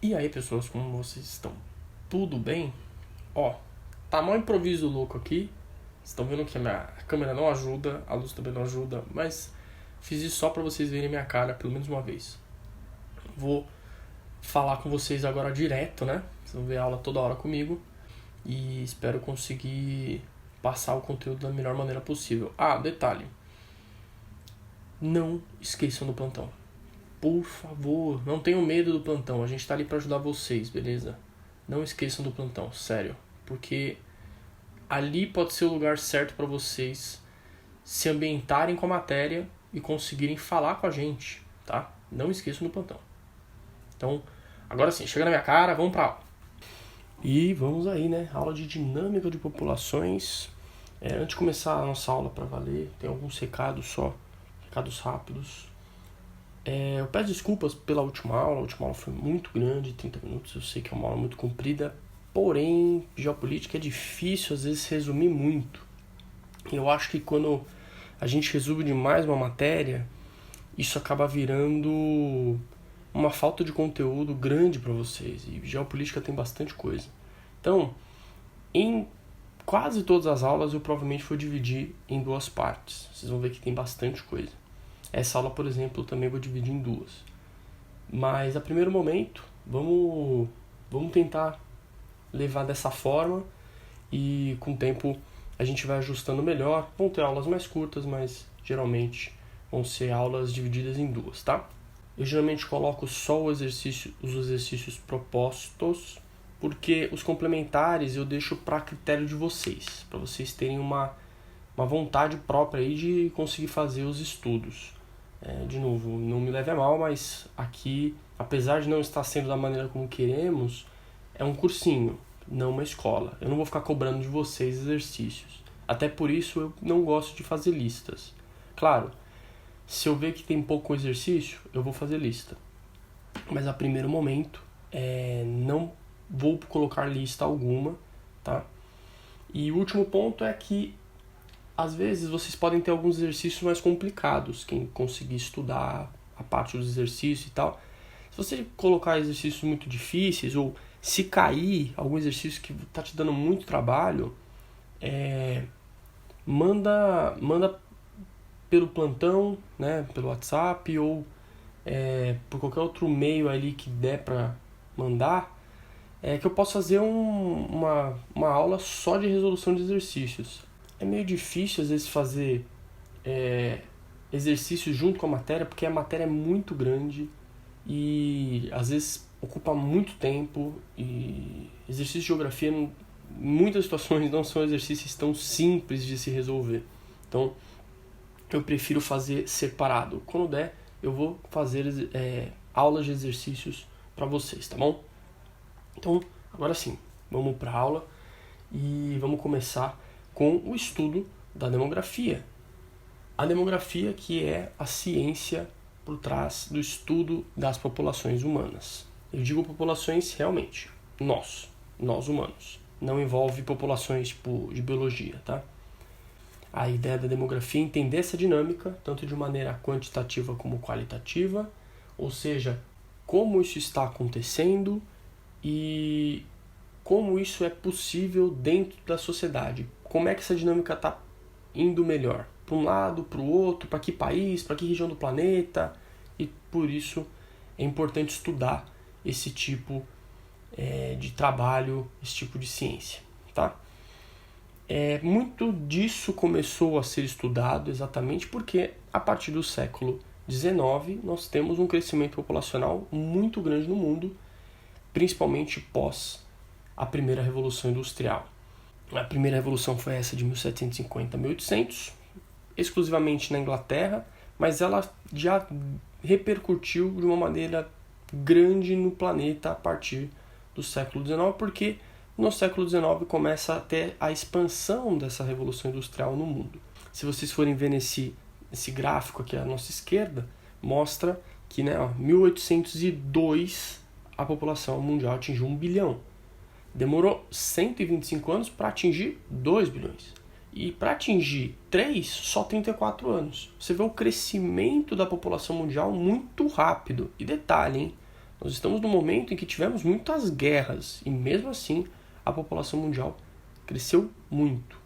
E aí, pessoas, como vocês estão? Tudo bem? Ó, tá mó improviso louco aqui. Vocês estão vendo que a minha câmera não ajuda, a luz também não ajuda, mas fiz isso só pra vocês verem minha cara pelo menos uma vez. Vou falar com vocês agora direto, né? Vocês vão ver a aula toda hora comigo e espero conseguir passar o conteúdo da melhor maneira possível. Ah, detalhe. Não esqueçam do plantão. Por favor, não tenham medo do plantão. A gente tá ali pra ajudar vocês, beleza? Não esqueçam do plantão, sério. Porque ali pode ser o lugar certo pra vocês se ambientarem com a matéria e conseguirem falar com a gente, tá? Não esqueçam do plantão. Então, agora sim, chega na minha cara, vamos pra aula. E vamos aí, né? Aula de dinâmica de populações. Antes de começar a nossa aula pra valer, tem alguns recados só. Recados rápidos. Eu peço desculpas pela última aula. A última aula foi muito grande, 30 minutos. Eu sei que é uma aula muito comprida. Porém, geopolítica é difícil às vezes resumir muito. E eu acho que quando a gente resume demais uma matéria, isso acaba virando uma falta de conteúdo grande para vocês. E geopolítica tem bastante coisa. Então, em quase todas as aulas eu provavelmente vou dividir em duas partes. Vocês vão ver que tem bastante coisa. Essa aula, por exemplo, eu também vou dividir em duas. Mas a primeiro momento, vamos tentar levar dessa forma e com o tempo a gente vai ajustando melhor. Vão ter aulas mais curtas, mas geralmente vão ser aulas divididas em duas, tá? Eu geralmente coloco só os exercícios propostos, porque os complementares eu deixo para critério de vocês, para vocês terem uma vontade própria aí de conseguir fazer os estudos. De novo, não me leve a mal, mas aqui, apesar de não estar sendo da maneira como queremos, é um cursinho, não uma escola. Eu não vou ficar cobrando de vocês exercícios. Até por isso eu não gosto de fazer listas. Claro, se eu ver que tem pouco exercício, eu vou fazer lista. Mas a primeiro momento, não vou colocar lista alguma, tá? E o último ponto é que às vezes vocês podem ter alguns exercícios mais complicados, quem conseguir estudar a parte dos exercícios e tal. Se você colocar exercícios muito difíceis ou se cair algum exercício que está te dando muito trabalho, manda pelo plantão, né, pelo WhatsApp ou por qualquer outro meio ali que der para mandar, que eu posso fazer uma aula só de resolução de exercícios. É meio difícil às vezes fazer exercícios junto com a matéria, porque a matéria é muito grande e às vezes ocupa muito tempo, e exercício de geografia em muitas situações não são exercícios tão simples de se resolver. Então eu prefiro fazer separado. Quando der, eu vou fazer aulas de exercícios para vocês, tá bom? Então, agora sim, vamos para a aula e vamos começar com o estudo da demografia. A demografia, que é a ciência por trás do estudo das populações humanas. Eu digo populações realmente, nós humanos. Não envolve populações tipo de biologia, tá? A ideia da demografia é entender essa dinâmica, tanto de maneira quantitativa como qualitativa, ou seja, como isso está acontecendo e como isso é possível dentro da sociedade. Como é que essa dinâmica está indo melhor? Para um lado, para o outro, para que país, para que região do planeta. E por isso é importante estudar esse tipo de trabalho, esse tipo de ciência, tá? Muito disso começou a ser estudado exatamente porque a partir do século XIX nós temos um crescimento populacional muito grande no mundo, principalmente pós a primeira Revolução Industrial. A primeira revolução foi essa de 1750 a 1800, exclusivamente na Inglaterra, mas ela já repercutiu de uma maneira grande no planeta a partir do século XIX, porque no século XIX começa a ter a expansão dessa Revolução Industrial no mundo. Se vocês forem ver nesse gráfico aqui à nossa esquerda, mostra que 1802 a população mundial atingiu 1 bilhão. Demorou 125 anos para atingir 2 bilhões. E para atingir 3, só 34 anos. Você vê o crescimento da população mundial muito rápido. E detalhe, hein? Nós estamos num momento em que tivemos muitas guerras e mesmo assim a população mundial cresceu muito.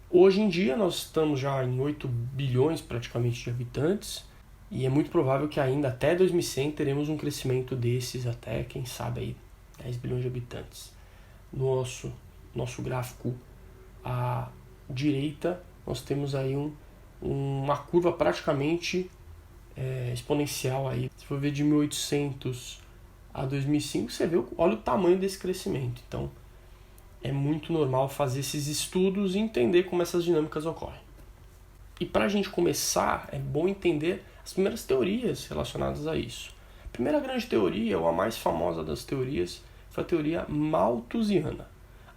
Hoje em dia nós estamos já em 8 bilhões praticamente de habitantes e é muito provável que ainda até 2100 teremos um crescimento desses até, quem sabe, aí 10 bilhões de habitantes. No nosso gráfico à direita nós temos aí uma curva praticamente exponencial. Aí. Se for ver de 1800 a 2005, você vê, olha o tamanho desse crescimento. Então, é muito normal fazer esses estudos e entender como essas dinâmicas ocorrem. E para a gente começar, é bom entender as primeiras teorias relacionadas a isso. A primeira grande teoria, ou a mais famosa das teorias, foi a teoria malthusiana.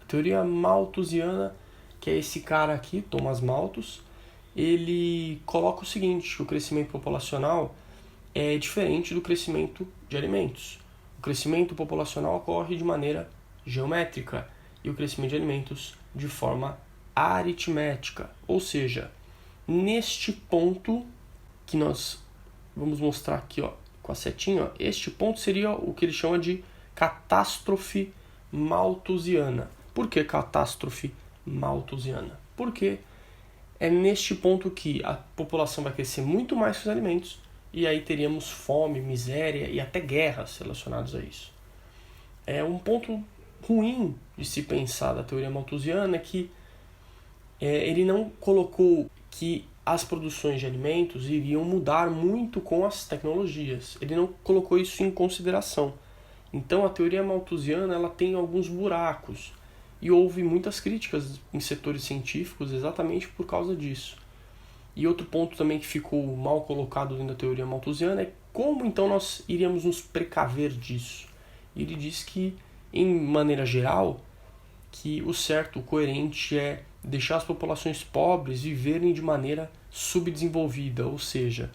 A teoria malthusiana, que é esse cara aqui, Thomas Malthus, ele coloca o seguinte, que o crescimento populacional é diferente do crescimento de alimentos. O crescimento populacional ocorre de maneira geométrica e o crescimento de alimentos de forma aritmética. Ou seja, neste ponto que nós vamos mostrar aqui com a setinha, este ponto seria o que ele chama de catástrofe malthusiana. Por que catástrofe malthusiana? Porque é neste ponto que a população vai crescer muito mais que os alimentos e aí teríamos fome, miséria e até guerras relacionadas a isso. É um ponto ruim de se pensar da teoria malthusiana é que ele não colocou que as produções de alimentos iriam mudar muito com as tecnologias. Ele não colocou isso em consideração. Então a teoria malthusiana ela tem alguns buracos. E houve muitas críticas em setores científicos exatamente por causa disso. E outro ponto também que ficou mal colocado dentro da teoria malthusiana é como então nós iríamos nos precaver disso. Ele diz que, em maneira geral, que o certo, o coerente é deixar as populações pobres viverem de maneira subdesenvolvida, ou seja,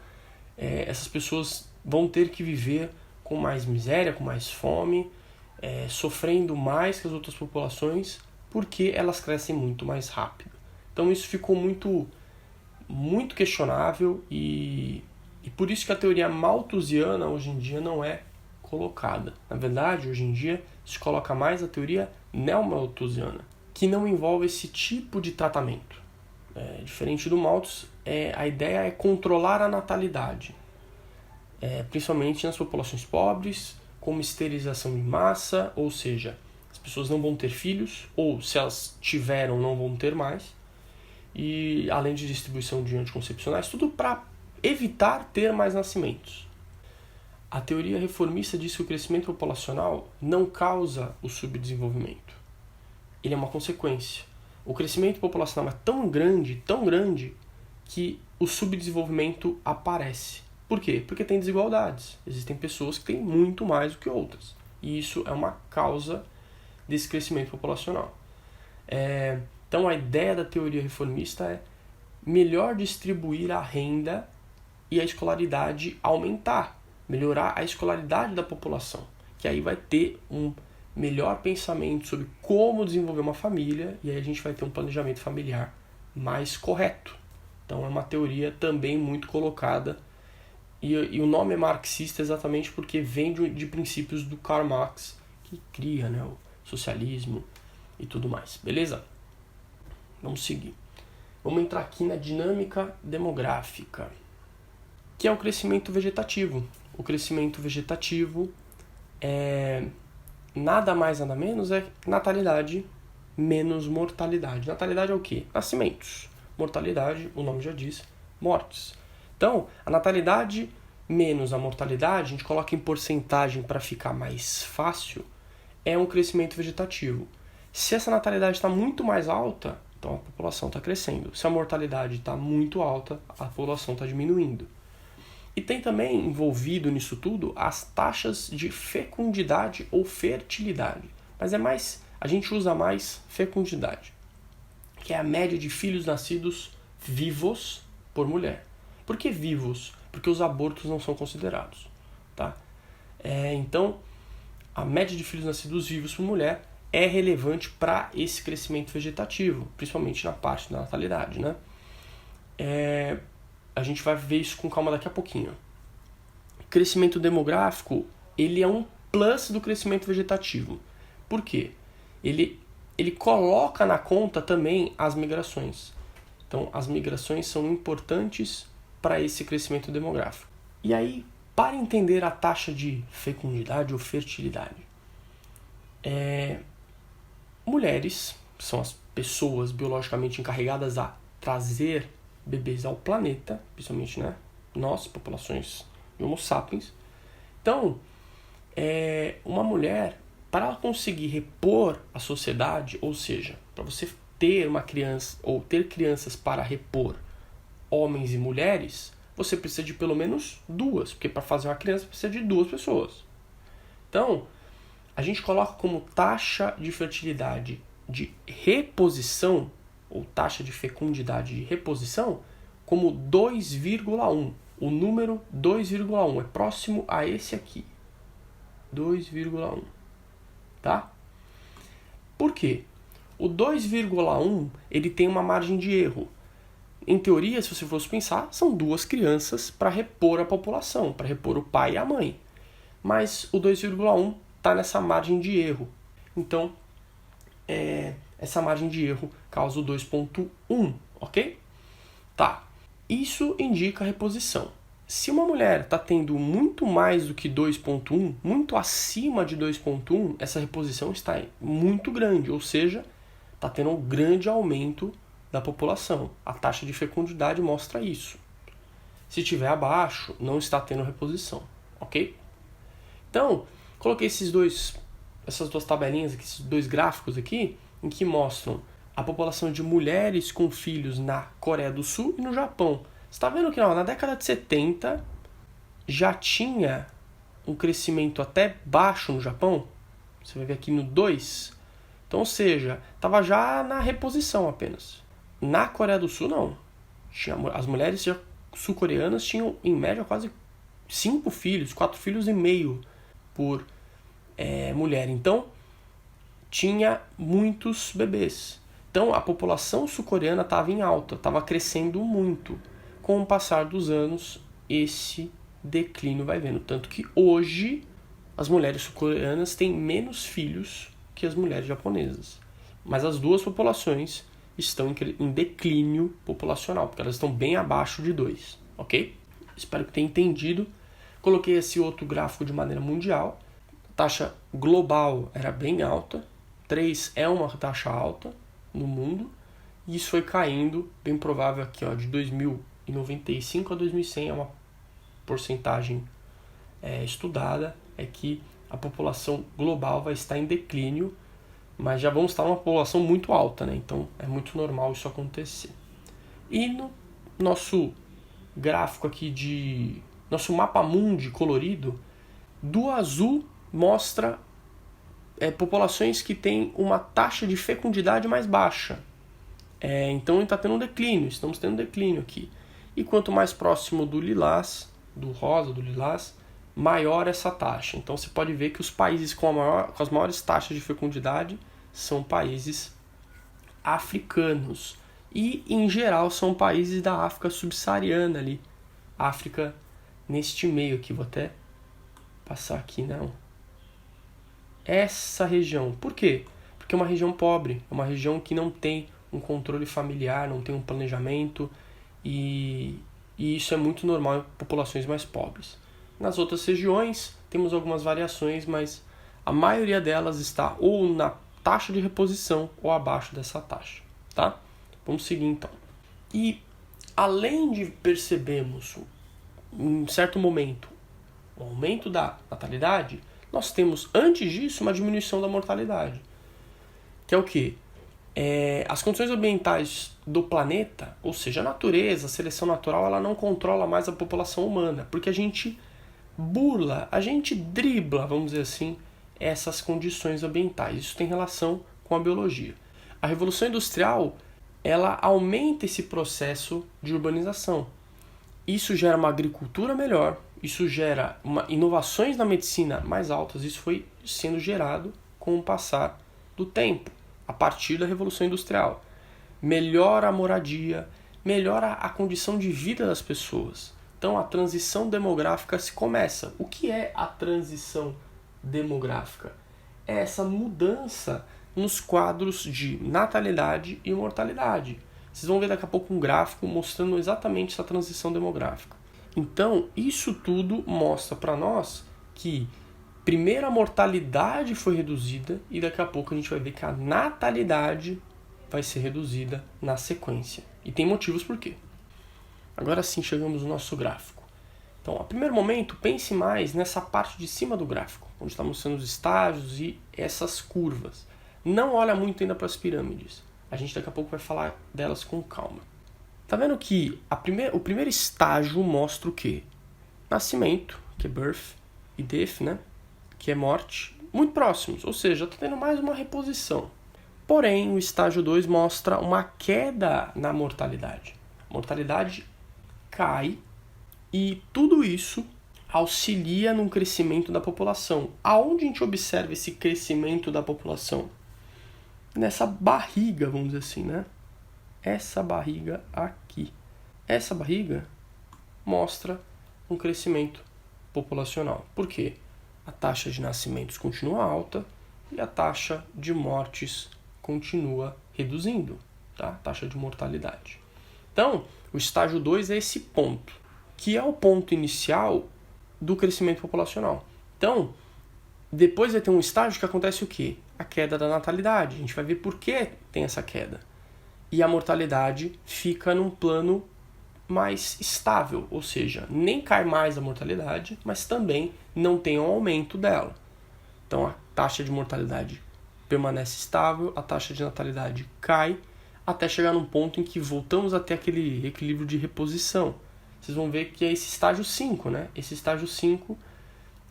essas pessoas vão ter que viver com mais miséria, com mais fome, sofrendo mais que as outras populações, porque elas crescem muito mais rápido. Então isso ficou muito questionável e por isso que a teoria malthusiana hoje em dia não é colocada. Na verdade, hoje em dia se coloca mais a teoria neomalthusiana, que não envolve esse tipo de tratamento. Diferente do Malthus, a ideia é controlar a natalidade, principalmente nas populações pobres, como esterilização em massa, ou seja, as pessoas não vão ter filhos, ou se elas tiveram, não vão ter mais, e além de distribuição de anticoncepcionais, tudo para evitar ter mais nascimentos. A teoria reformista diz que o crescimento populacional não causa o subdesenvolvimento. Ele é uma consequência. O crescimento populacional é tão grande, que o subdesenvolvimento aparece. Por quê? Porque tem desigualdades. Existem pessoas que têm muito mais do que outras. E isso é uma causa desse crescimento populacional. Então a ideia da teoria reformista é melhor distribuir a renda e a escolaridade aumentar. Melhorar a escolaridade da população. Que aí vai ter um melhor pensamento sobre como desenvolver uma família e aí a gente vai ter um planejamento familiar mais correto. Então é uma teoria também muito colocada e o nome é marxista exatamente porque vem de princípios do Karl Marx, que cria o socialismo e tudo mais. Beleza? Vamos seguir. Vamos entrar aqui na dinâmica demográfica, que é o crescimento vegetativo. O crescimento vegetativo é nada mais, nada menos, é natalidade menos mortalidade. Natalidade é o quê? Nascimentos. Mortalidade, o nome já diz, mortes. Então, a natalidade menos a mortalidade, a gente coloca em porcentagem para ficar mais fácil, é um crescimento vegetativo. Se essa natalidade está muito mais alta, então a população está crescendo. Se a mortalidade está muito alta, a população está diminuindo. E tem também envolvido nisso tudo as taxas de fecundidade ou fertilidade. Mas a gente usa mais fecundidade, que é a média de filhos nascidos vivos por mulher. Por que vivos? Porque os abortos não são considerados. Tá? Então, a média de filhos nascidos vivos por mulher é relevante para esse crescimento vegetativo, principalmente na parte da natalidade. Né? A gente vai ver isso com calma daqui a pouquinho. O crescimento demográfico ele é um plus do crescimento vegetativo. Por quê? Ele coloca na conta também as migrações. Então, as migrações são importantes para esse crescimento demográfico. E aí, para entender a taxa de fecundidade ou fertilidade, mulheres são as pessoas biologicamente encarregadas a trazer bebês ao planeta, principalmente, né, nós, populações de Homo sapiens. Então, uma mulher, para ela conseguir repor a sociedade, ou seja, para você ter uma criança ou ter crianças para repor homens e mulheres, você precisa de pelo menos 2, porque para fazer uma criança precisa de 2 pessoas. Então, a gente coloca como taxa de fertilidade de reposição, ou taxa de fecundidade de reposição, como 2,1. O número 2,1 é próximo a esse aqui. 2,1. Tá? Por quê? O 2,1 ele tem uma margem de erro. Em teoria, se você fosse pensar, são 2 crianças para repor a população, para repor o pai e a mãe. Mas o 2,1 está nessa margem de erro. Então, essa margem de erro causa o 2,1, ok? Tá. Isso indica reposição. Se uma mulher está tendo muito mais do que 2,1, muito acima de 2,1, essa reposição está muito grande, ou seja, está tendo um grande aumento da população. A taxa de fecundidade mostra isso. Se estiver abaixo, não está tendo reposição, ok? Então, coloquei essas 2 tabelinhas aqui, esses 2 gráficos aqui, em que mostram a população de mulheres com filhos na Coreia do Sul e no Japão. Você está vendo que na década de 70 já tinha um crescimento até baixo no Japão? Você vai ver aqui no 2. Então, ou seja, estava já na reposição apenas. Na Coreia do Sul, não. As mulheres sul-coreanas tinham, em média, quase 5 filhos, 4 filhos e meio por mulher. Então, tinha muitos bebês. Então, a população sul-coreana estava em alta, estava crescendo muito. Com o passar dos anos, esse declínio vai vendo. Tanto que hoje, as mulheres sul-coreanas têm menos filhos que as mulheres japonesas. Mas as 2 populações estão em declínio populacional, porque elas estão bem abaixo de 2, ok? Espero que tenha entendido. Coloquei esse outro gráfico de maneira mundial. A taxa global era bem alta. 3 é uma taxa alta no mundo. E isso foi caindo, bem provável aqui, ó, de 2095 a 2100 é uma porcentagem estudada, é que a população global vai estar em declínio, mas já vamos estar numa população muito alta, né? Então é muito normal isso acontecer. E no nosso gráfico aqui nosso mapa mundi colorido, do azul mostra populações que têm uma taxa de fecundidade mais baixa. Então está tendo um declínio, estamos tendo um declínio aqui. E quanto mais próximo do lilás, do rosa, do lilás, maior essa taxa. Então você pode ver que os países com as maiores taxas de fecundidade são países africanos. E, em geral, são países da África subsaariana ali. África neste meio aqui, vou até passar aqui, não. Essa região. Por quê? Porque é uma região pobre, é uma região que não tem um controle familiar, não tem um planejamento, e isso é muito normal em populações mais pobres. Nas outras regiões temos algumas variações, mas a maioria delas está ou na taxa de reposição ou abaixo dessa taxa, tá? Vamos seguir então. E além de percebermos em certo momento o aumento da natalidade, nós temos antes disso uma diminuição da mortalidade. Que é o quê? As condições ambientais do planeta, ou seja, a natureza, a seleção natural, ela não controla mais a população humana, porque a gente burla, a gente dribla, vamos dizer assim, essas condições ambientais. Isso tem relação com a biologia. A Revolução Industrial, ela aumenta esse processo de urbanização. Isso gera uma agricultura melhor, isso gera inovações na medicina mais altas, isso foi sendo gerado com o passar do tempo, a partir da Revolução Industrial. Melhora a moradia, melhora a condição de vida das pessoas. Então a transição demográfica se começa. O que é a transição demográfica? É essa mudança nos quadros de natalidade e mortalidade. Vocês vão ver daqui a pouco um gráfico mostrando exatamente essa transição demográfica. Então, isso tudo mostra para nós que primeiro a mortalidade foi reduzida e daqui a pouco a gente vai ver que a natalidade vai ser reduzida na sequência. E tem motivos por quê. Agora sim chegamos no nosso gráfico. Então, a primeiro momento, pense mais nessa parte de cima do gráfico, onde está mostrando os estágios e essas curvas. Não olha muito ainda para as pirâmides. A gente daqui a pouco vai falar delas com calma. Tá vendo que o primeiro estágio mostra o quê? Nascimento, que é birth, e death, né? Que é morte, muito próximos. Ou seja, está tendo mais uma reposição. Porém, o estágio 2 mostra uma queda na mortalidade. A mortalidade cai e tudo isso auxilia no crescimento da população. Aonde a gente observa esse crescimento da população? Nessa barriga, vamos dizer assim, né? Essa barriga aqui. Essa barriga mostra um crescimento populacional. Por quê? A taxa de nascimentos continua alta e a taxa de mortes continua reduzindo, tá? A taxa de mortalidade. Então, o estágio 2 é esse ponto, que é o ponto inicial do crescimento populacional. Então, depois vai ter um estágio que acontece o quê? A queda da natalidade. A gente vai ver por que tem essa queda. E a mortalidade fica num plano mais estável, ou seja, nem cai mais a mortalidade, mas também não tem um aumento dela. Então a taxa de mortalidade permanece estável, a taxa de natalidade cai, até chegar num ponto em que voltamos a ter aquele equilíbrio de reposição. Vocês vão ver que é esse estágio 5, né? Esse estágio 5,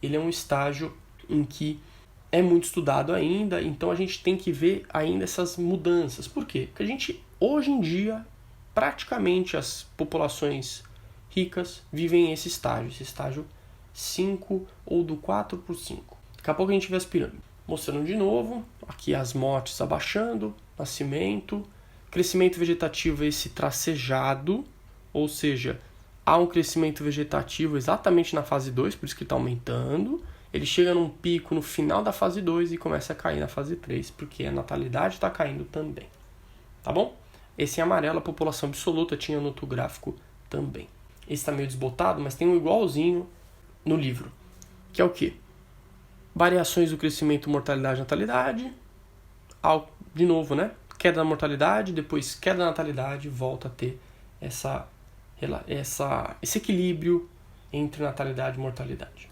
ele é um estágio em que é muito estudado ainda, então a gente tem que ver ainda essas mudanças. Por quê? Porque a gente, hoje em dia, praticamente as populações ricas vivem esse estágio 5 ou do 4/5. Daqui a pouco a gente vê as pirâmides. Mostrando de novo, aqui as mortes abaixando, nascimento, crescimento vegetativo esse tracejado, ou seja, há um crescimento vegetativo exatamente na fase 2, por isso que está aumentando. Ele chega num pico no final da fase 2 e começa a cair na fase 3, porque a natalidade está caindo também. Tá bom? Esse em amarelo, a população absoluta, tinha no outro gráfico também. Esse está meio desbotado, mas tem um igualzinho no livro. Que é o quê? Variações do crescimento, mortalidade e natalidade. De novo, né? Queda da mortalidade, depois queda da natalidade, volta a ter esse equilíbrio entre natalidade e mortalidade.